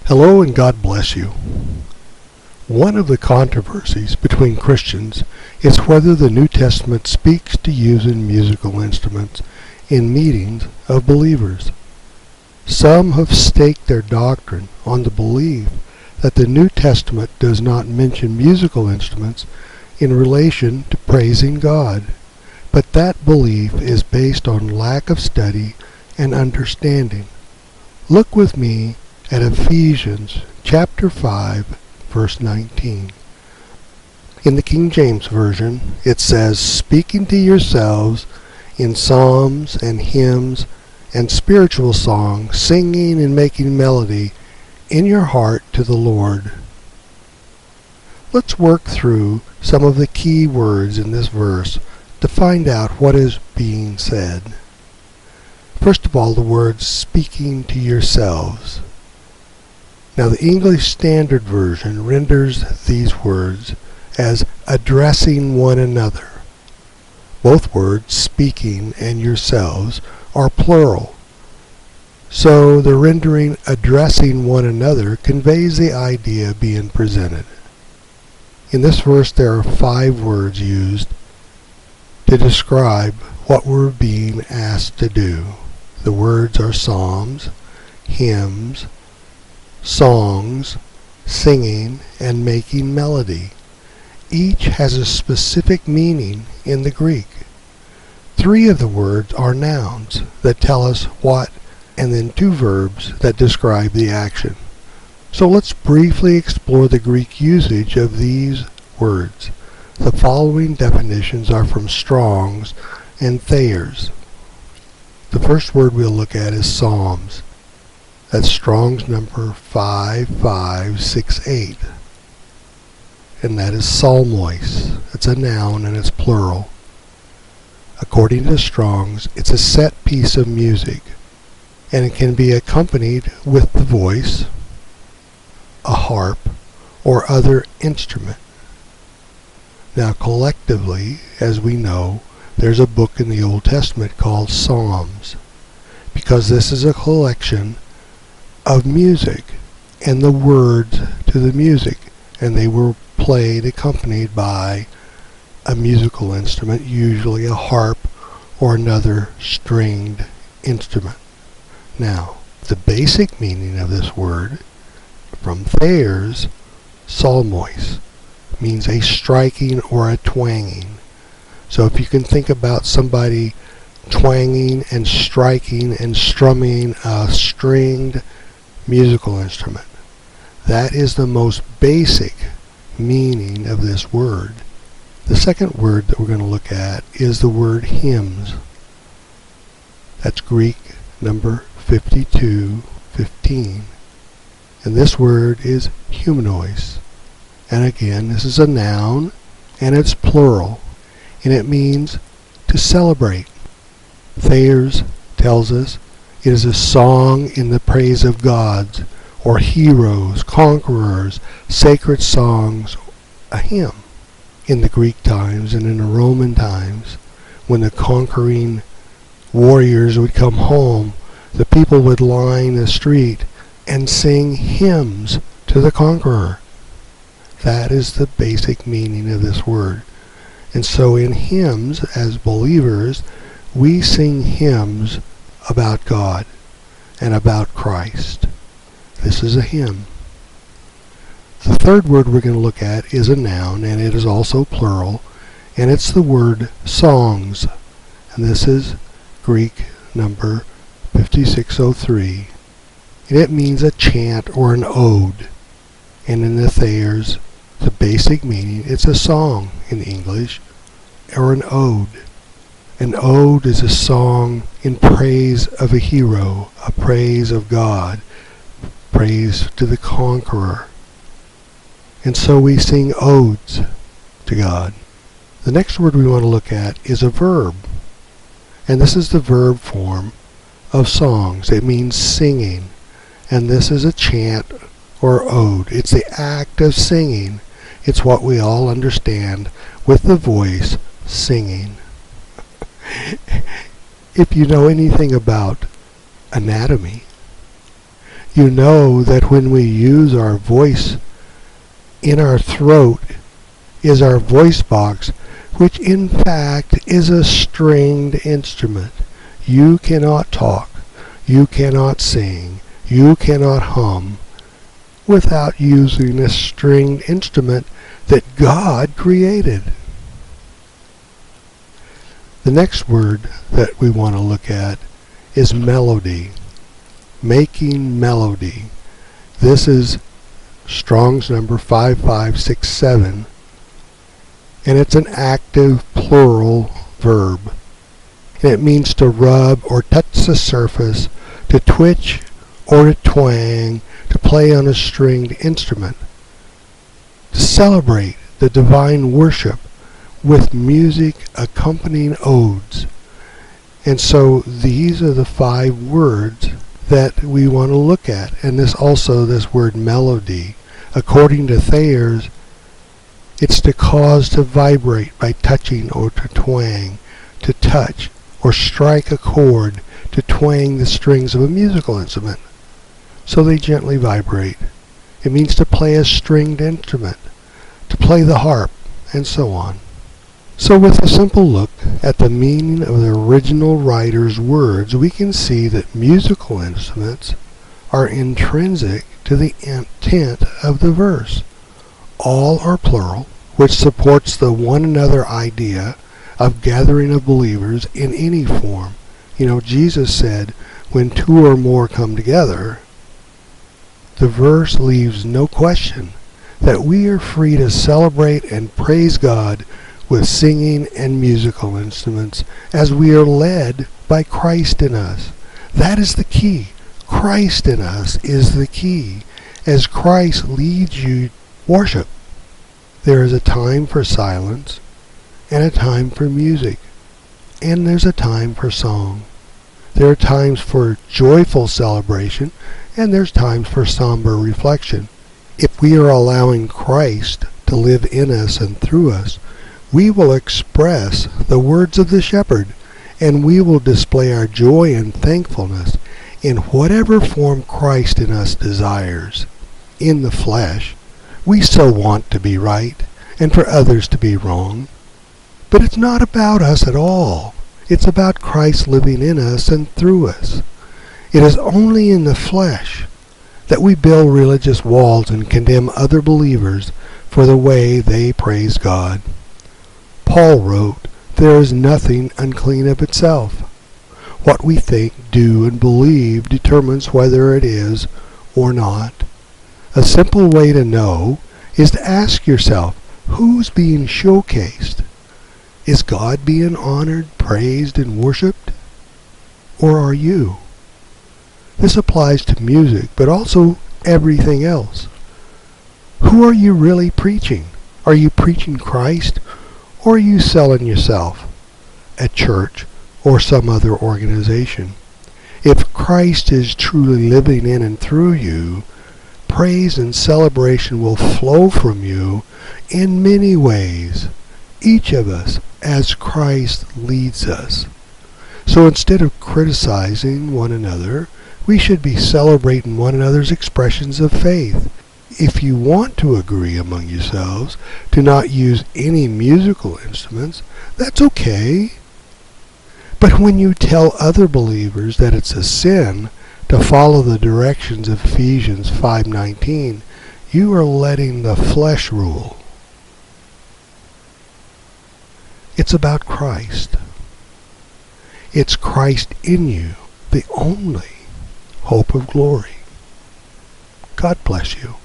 Hello and God bless you. One of the controversies between Christians is whether the New Testament speaks to using musical instruments in meetings of believers. Some have staked their doctrine on the belief that the New Testament does not mention musical instruments in relation to praising God, but that belief is based on lack of study and understanding. Look with me at Ephesians chapter 5, verse 19. In the King James Version, it says, "Speaking to yourselves in psalms and hymns and spiritual songs, singing and making melody in your heart to the Lord." Let's work through some of the key words in this verse to find out what is being said. First of all, the words "speaking to yourselves." Now, the English Standard Version renders these words as addressing one another. Both words, speaking and yourselves, are plural. So the rendering addressing one another conveys the idea being presented. In this verse there are 5 words used to describe what we're being asked to do. The words are psalms, hymns, songs, singing, and making melody. Each has a specific meaning in the Greek. 3 of the words are nouns that tell us what, and then 2 verbs that describe the action. So let's briefly explore the Greek usage of these words. The following definitions are from Strong's and Thayer's. The first word we'll look at is psalms. That's Strong's number 5568. And that is psalmois. It's a noun and it's plural. According to Strong's, it's a set piece of music, and it can be accompanied with the voice, a harp, or other instrument. Now collectively, as we know, there's a book in the Old Testament called Psalms, because this is a collection of music and the words to the music, and they were played accompanied by a musical instrument, usually a harp or another stringed instrument. Now, the basic meaning of this word from Thayer's, psalmois, means a striking or a twanging. So if you can think about somebody twanging and striking and strumming a stringed musical instrument, that is the most basic meaning of this word. The second word that we're going to look at is the word hymns. That's Greek number 5215. And this word is humanos. And again, this is a noun and it's plural. And it means to celebrate. Thayer's tells us it is a song in the praise of gods, or heroes, conquerors, sacred songs, a hymn. In the Greek times and in the Roman times, when the conquering warriors would come home, the people would line the street and sing hymns to the conqueror. That is the basic meaning of this word. And so in hymns, as believers, we sing hymns about God and about Christ. This is a hymn. The third word we're going to look at is a noun, and it is also plural, and it's the word songs. And this is Greek number 5603. And it means a chant or an ode. And in the Thayer's, the basic meaning, it's a song in English, or an ode. An ode is a song in praise of a hero, a praise of God, praise to the conqueror. And so we sing odes to God. The next word we want to look at is a verb. And this is the verb form of songs. It means singing. And this is a chant or ode. It's the act of singing. It's what we all understand with the voice singing. If you know anything about anatomy, You know that when we use our voice, in our throat is our voice box, which in fact is a stringed instrument. You cannot talk, you cannot sing, you cannot hum without using a stringed instrument that God created. The next word that we want to look at is melody. Making melody. This is Strong's number 5567, and it's an active plural verb. And it means to rub or touch the surface, to twitch or to twang, to play on a stringed instrument, to celebrate the divine worship with music accompanying odes. And so these are the 5 words that we want to look at. And this word melody, according to Thayer's, it's to cause to vibrate by touching or to twang, to touch or strike a chord, to twang the strings of a musical instrument so they gently vibrate. It means to play a stringed instrument, to play the harp, and so on. So with a simple look at the meaning of the original writer's words, we can see that musical instruments are intrinsic to the intent of the verse. All are plural, which supports the one another idea of gathering of believers in any form. You know, Jesus said, when 2 or more come together, the verse leaves no question that we are free to celebrate and praise God with singing and musical instruments as we are led by Christ in us. That is the key. Christ in us is the key. As Christ leads you, worship. There is a time for silence and a time for music, and there's a time for song. There are times for joyful celebration, and there's times for somber reflection. If we are allowing Christ to live in us and through us, we will express the words of the shepherd, and we will display our joy and thankfulness in whatever form Christ in us desires. In the flesh, we so want to be right and for others to be wrong. But it's not about us at all. It's about Christ living in us and through us. It is only in the flesh that we build religious walls and condemn other believers for the way they praise God. Paul wrote, "There is nothing unclean of itself. What we think, do, and believe determines whether it is or not." A simple way to know is to ask yourself, who's being showcased? Is God being honored, praised, and worshipped? Or are you? This applies to music, but also everything else. Who are you really preaching? Are you preaching Christ, or are you selling yourself at church or some other organization? If Christ is truly living in and through you, praise and celebration will flow from you in many ways, each of us as Christ leads us. So instead of criticizing one another, we should be celebrating one another's expressions of faith. If you want to agree among yourselves to not use any musical instruments, that's okay. But when you tell other believers that it's a sin to follow the directions of Ephesians 5:19, you are letting the flesh rule. It's about Christ. It's Christ in you, the only hope of glory. God bless you.